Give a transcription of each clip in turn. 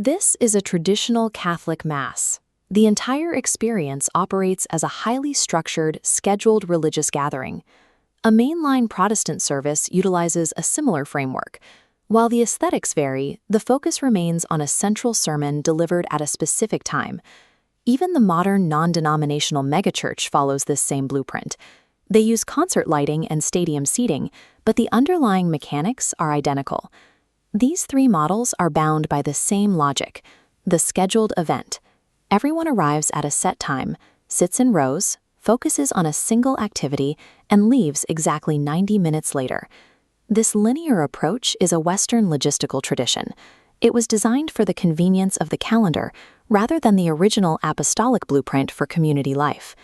This is a traditional Catholic Mass. The entire experience operates as a highly structured, scheduled religious gathering. A mainline Protestant service utilizes a similar framework. While the aesthetics vary, the focus remains on a central sermon delivered at a specific time. Even the modern non-denominational megachurch follows this same blueprint. They use concert lighting and stadium seating, but the underlying mechanics are identical. These three models are bound by the same logic: the scheduled event. Everyone arrives at a set time, sits in rows, focuses on a single activity, and leaves exactly 90 minutes later. This linear approach is a Western logistical tradition. It was designed for the convenience of the calendar rather than the original apostolic blueprint for community life.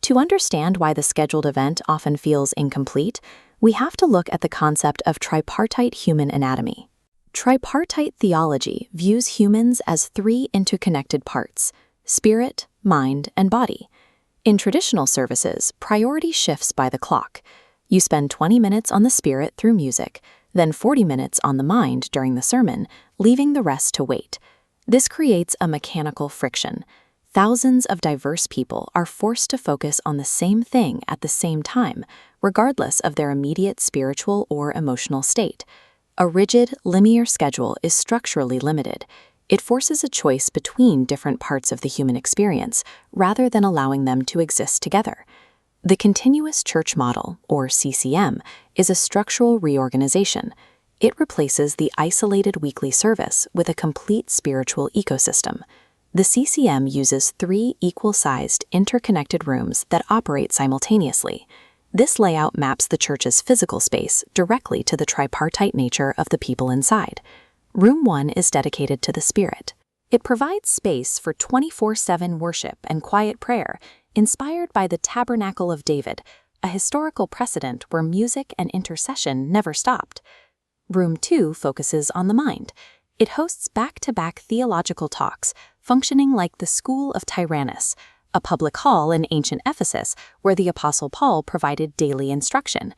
To understand why the scheduled event often feels incomplete, we have to look at the concept of tripartite human anatomy. Tripartite theology views humans as three interconnected parts: spirit, mind, and body. In traditional services, priority shifts by the clock. You spend 20 minutes on the spirit through music, then 40 minutes on the mind during the sermon, leaving the rest to wait. This creates a mechanical friction. Thousands of diverse people are forced to focus on the same thing at the same time, regardless of their immediate spiritual or emotional state. A rigid, linear schedule is structurally limited. It forces a choice between different parts of the human experience, rather than allowing them to exist together. The Continuous Church Model, or CCM, is a structural reorganization. It replaces the isolated weekly service with a complete spiritual ecosystem. The CCM uses three equal-sized, interconnected rooms that operate simultaneously. This layout maps the church's physical space directly to the tripartite nature of the people inside. Room 1 is dedicated to the Spirit. It provides space for 24/7 worship and quiet prayer, inspired by the Tabernacle of David, a historical precedent where music and intercession never stopped. Room 2 focuses on the mind. It hosts back-to-back theological talks, functioning like the School of Tyrannus, a public hall in ancient Ephesus where the Apostle Paul provided daily instruction.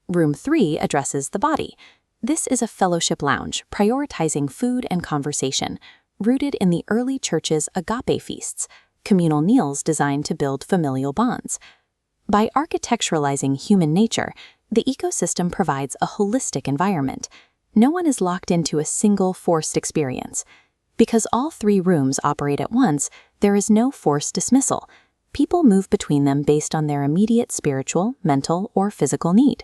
Room 3 addresses the body. This is a fellowship lounge prioritizing food and conversation, rooted in the early church's agape feasts, communal meals designed to build familial bonds. By architecturalizing human nature, the ecosystem provides a holistic environment. No one is locked into a single forced experience. Because all three rooms operate at once, there is no forced dismissal. People move between them based on their immediate spiritual, mental, or physical need.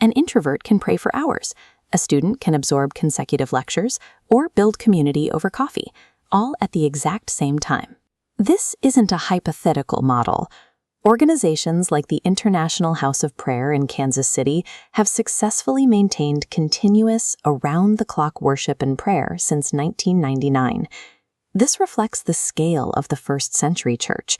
An introvert can pray for hours. A student can absorb consecutive lectures or build community over coffee, all at the exact same time. This isn't a hypothetical model. Organizations like the International House of Prayer in Kansas City have successfully maintained continuous, around-the-clock worship and prayer since 1999. This reflects the scale of the first-century church.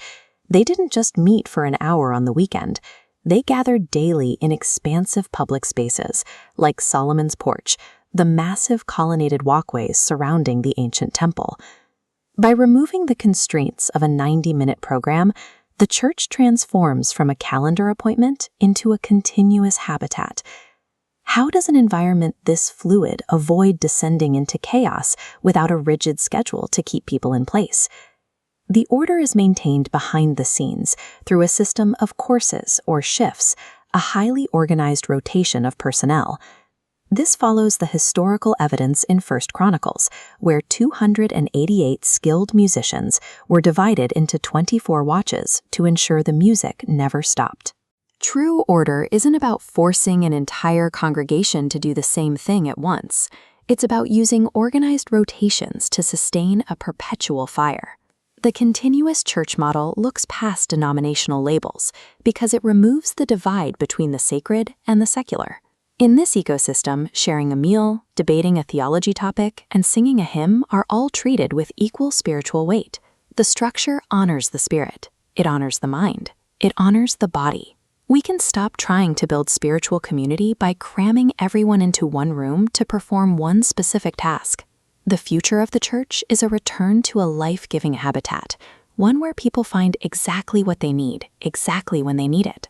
They didn't just meet for an hour on the weekend. They gathered daily in expansive public spaces, like Solomon's Porch, the massive colonnaded walkways surrounding the ancient temple. By removing the constraints of a 90-minute program, the church transforms from a calendar appointment into a continuous habitat. How does an environment this fluid avoid descending into chaos without a rigid schedule to keep people in place? The order is maintained behind the scenes through a system of courses or shifts, a highly organized rotation of personnel. This follows the historical evidence in 1 Chronicles, where 288 skilled musicians were divided into 24 watches to ensure the music never stopped. True order isn't about forcing an entire congregation to do the same thing at once. It's about using organized rotations to sustain a perpetual fire. The Continuous Church Model looks past denominational labels because it removes the divide between the sacred and the secular. In this ecosystem, sharing a meal, debating a theology topic, and singing a hymn are all treated with equal spiritual weight. The structure honors the spirit. It honors the mind. It honors the body. We can stop trying to build spiritual community by cramming everyone into one room to perform one specific task. The future of the church is a return to a life-giving habitat, one where people find exactly what they need, exactly when they need it.